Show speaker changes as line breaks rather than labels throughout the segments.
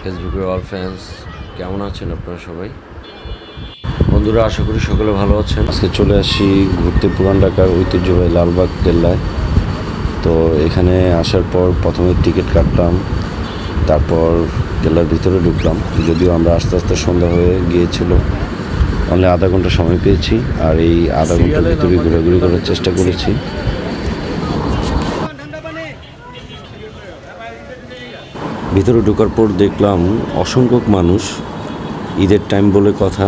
ফেসবুকের all fans কেমন আছেন আপনারা সবাই? বন্ধুরা, আশা করি সকলে ভালো আছেন। আজকে চলে আসি ঘুরতে পুরান ঢাকার ঐতিহ্যবাহী লালবাগ কেল্লায়। তো এখানে আসার পর প্রথমে টিকিট কাটলাম, তারপর কেল্লার ভিতরে ঢুকলাম। যদিও আমরা আস্তে আস্তে সন্ধ্যা হয়ে গিয়েছিল, অনলি আধা ঘন্টা সময় পেয়েছি, আর এই আধা ঘন্টার ভিতরে ঘোরাঘুরি করার চেষ্টা করেছি। ভিতরে ঢোকার পর দেখলাম অসংখ্য মানুষ, ঈদের টাইম বলে কথা।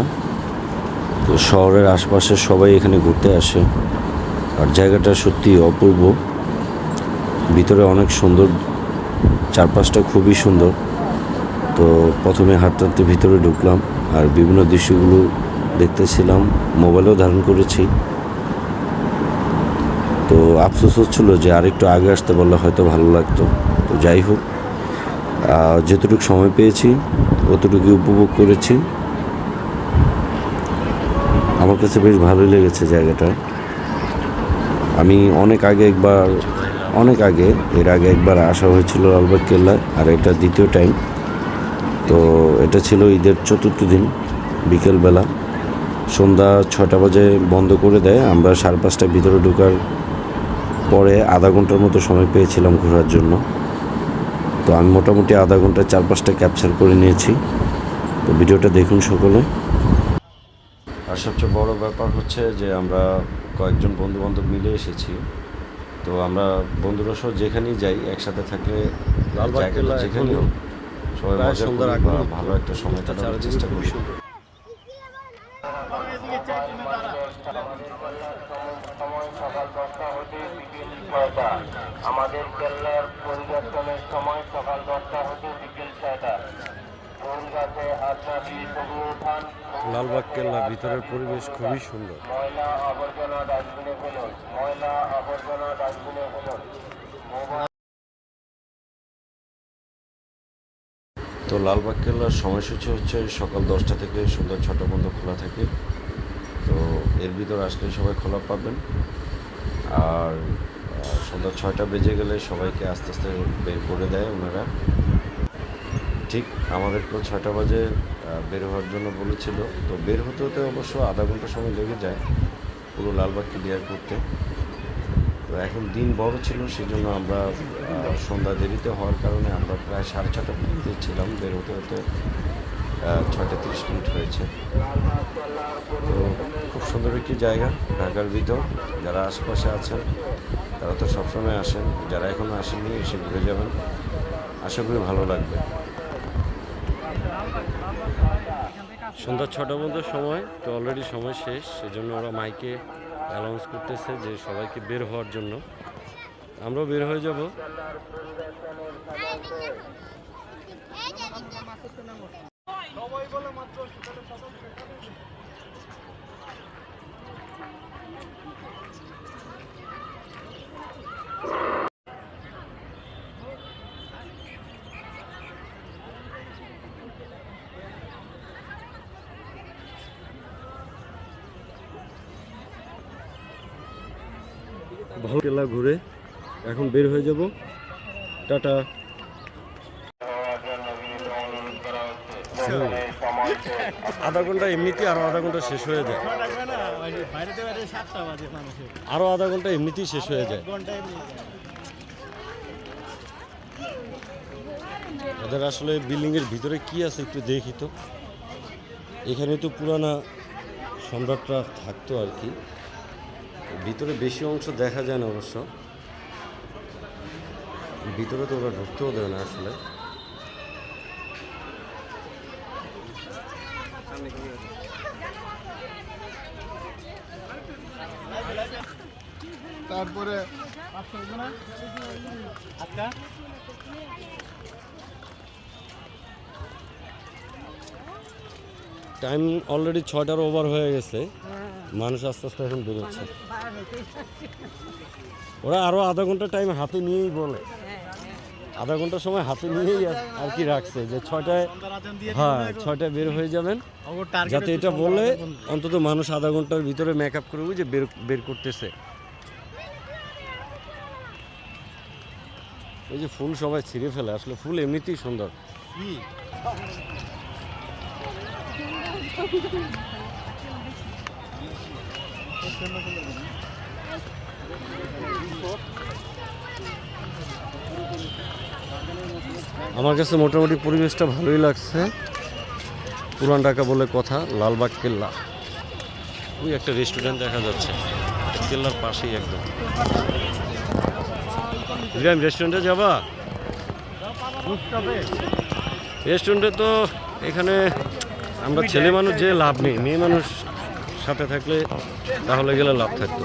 তো শহরের আশপাশে সবাই এখানে ঘুরতে আসে, আর জায়গাটা সত্যি অপূর্ব। ভিতরে অনেক সুন্দর, চারপাশটা খুবই সুন্দর। তো প্রথমে হাঁটতে হাঁটতে ভিতরে ঢুকলাম, আর বিভিন্ন দৃশ্যগুলো দেখতেছিলাম, মোবাইলেও ধারণ করেছি। তো আফসোস হচ্ছিল যে আরেকটু আগে আসতে বললে হয়তো ভালো লাগতো। তো যাই হোক, যতটুকু সময় পেয়েছি অতটুকু উপভোগ করেছি। আমার কাছে বেশ ভালোই লেগেছে জায়গাটা। আমি এর আগে একবার আসা হয়েছিল লালবাগ কেল্লায়, আর এটা দ্বিতীয় টাইম। তো এটা ছিল ঈদের চতুর্থ দিন, বিকেলবেলা সন্ধ্যা 6টা বাজে বন্ধ করে দেয়। আমরা 5:30টায় ভিতরে ঢোকার পরে আধা ঘন্টার মতো সময় পেয়েছিলাম ঘোরার জন্য। তো আমি মোটামুটি আধা ঘন্টায় 4-5টা ক্যাপচার করে নিয়েছি। তো ভিডিওটা দেখুন সকলে। আর সবচেয়ে বড় ব্যাপার হচ্ছে যে আমরা কয়েকজন বন্ধুবান্ধব মিলে এসেছি। তো আমরা বন্ধুরা সহ যেখানেই যাই, একসাথে থাকলে জায়গাটা যেখানেই হোক সবাই মজা করি বা ভালো একটা সময় কাটানোর চেষ্টা করি।
আমাদের কেল্লার পরিদর্শনের সময় সকাল 10টা হতে বিকেল 6টা।
লালবাগ কেল্লা ভিতরের পরিবেশ খুবই সুন্দর।
ময়লা আবর্জনা ডাস্টবিনে ফেলুন, ময়লা আবর্জনা ডাস্টবিনে ফেলুন।
তো লালবাগ কেল্লার সময়সূচি হচ্ছে সকাল 10টা থেকে সন্ধ্যা 6টা পর্যন্ত খোলা থাকে। তো এর ভিতর আসলে সবাই খোলা পাবেন। আর সন্ধ্যা 6টা বেজে গেলে সবাইকে আস্তে আস্তে বের করে দেয় ওনারা। ঠিক আমাদেরকেও 6টা বাজে বের হওয়ার জন্য বলেছিল। তো বের হতে হতে অবশ্য আধা ঘন্টা সময় লেগে যায় পুরো লালবাগ ক্লিয়ার করতে। তো এখন দিন বড় ছিল, সেই জন্য আমরা সন্ধ্যা দেরিতে হওয়ার কারণে আমরা প্রায় 6:30 পর্যন্ত ছিলাম। বের হতে হতে 6:30 হয়েছে। তো খুব সুন্দর একটি জায়গা ঢাকার ভিতর। যারা আশপাশে আছেন তারা তো সবসময় আসেন, যারা এখনও আসেননি এসে ঘুরে যাবেন, আশা করি ভালো লাগবে। সন্ধ্যা 6টা পর্যন্ত সময়, তো অলরেডি সময় শেষ, সেজন্য ওরা মাইকে অ্যানাউন্স করতেছে যে সবাইকে বের হওয়ার জন্য। আমরাও বের হয়ে যাব। ভালো কেল্লা ঘুরে এখন বের হয়ে যাব। টাটা। আধা ঘন্টা এমনিতেই, আরো আধা ঘন্টা শেষ হয়ে যায়। আরো আধা ঘন্টা এমনিতেই শেষ হয়ে যায়। এদের আসলে বিল্ডিং এর ভিতরে কি আছে একটু দেখি তো। এখানে তো পুরানা সম্রাটরা থাকতো আর কি। ভিতরে বেশি অংশ দেখা যায় না অবশ্য। ভিতরে তো ওরা ঢুকতেও দেয় না আসলে।
তারপরে
টাইম অলরেডি 6টার ওভার হয়ে গেছে। মানুষ আস্তে আস্তে এখন বেরোচ্ছে। ওরা আরো আধা ঘন্টা টাইম হাতে নিয়েই বলে, আধা ঘন্টা সময় হাতে নিয়েই আর কি রাখছে যে 6টায়, হ্যাঁ 6টায় বের হয়ে যাবেন, যাতে এটা বলে অন্তত মানুষ আধা ঘন্টার ভিতরে মেকআপ করবে যে বের করতেছে। এই যে ফুল সবাই ছিঁড়ে ফেলে, আসলে ফুল এমনিতেই সুন্দর। আমার কাছে মোটামুটি পরিবেশটা ভালোই লাগছে। পুরান ঢাকা বলে কথা, লালবাগ কেল্লা। ওই একটা রেস্টুরেন্ট দেখা যাচ্ছে কেল্লার পাশেই একদম। ইব্রাহিম, রেস্টুরেন্টে যাবা? রেস্টুরেন্টে তো এখানে আমরা ছেলে মানুষ যে লাভ নেই, মেয়ে মানুষ সাথে থাকলে তাহলে গেলে লাভ থাকতো।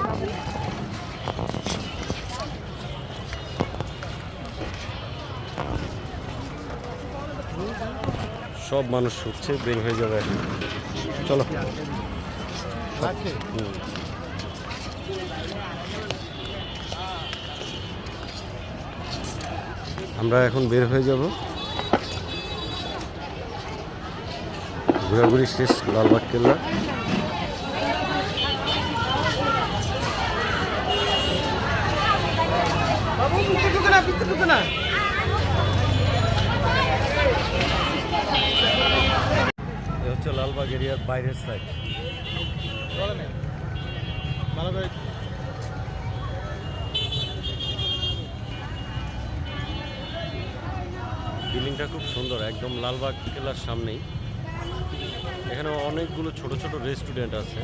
সব মানুষ উঠছে, বের হয়ে যাবে এখন। চলো আমরা এখন বের হয়ে যাব। ঘোরাঘুরি শেষ লালবাগ কেল্লা। এ হচ্ছে লালবাগ এরিয়ার বাইরের সাইড। বিল্ডিংটা খুব সুন্দর, একদম লালবাগ কেল্লার সামনেই। এখানে অনেকগুলো ছোট ছোট রেস্টুরেন্ট আছে।